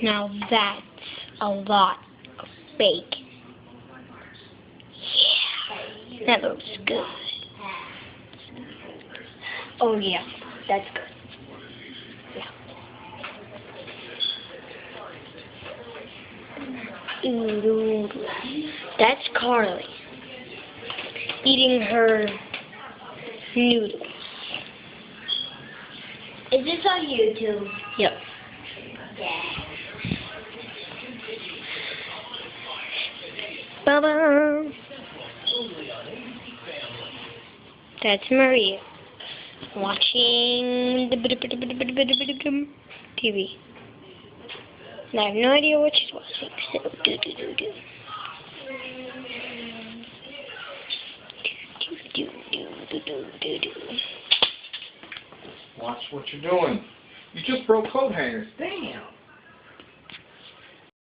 Now that's a lot of bacon. Yeah, that looks good. Oh yeah, that's good. Yeah. Ooh, that's Carly eating her noodles. Is this on YouTube? Yep. Yeah. Ba-ba. That's Maria watching the TV. And I have no idea what she's watching. So do. Watch what you're doing. You just broke coat hangers. Damn.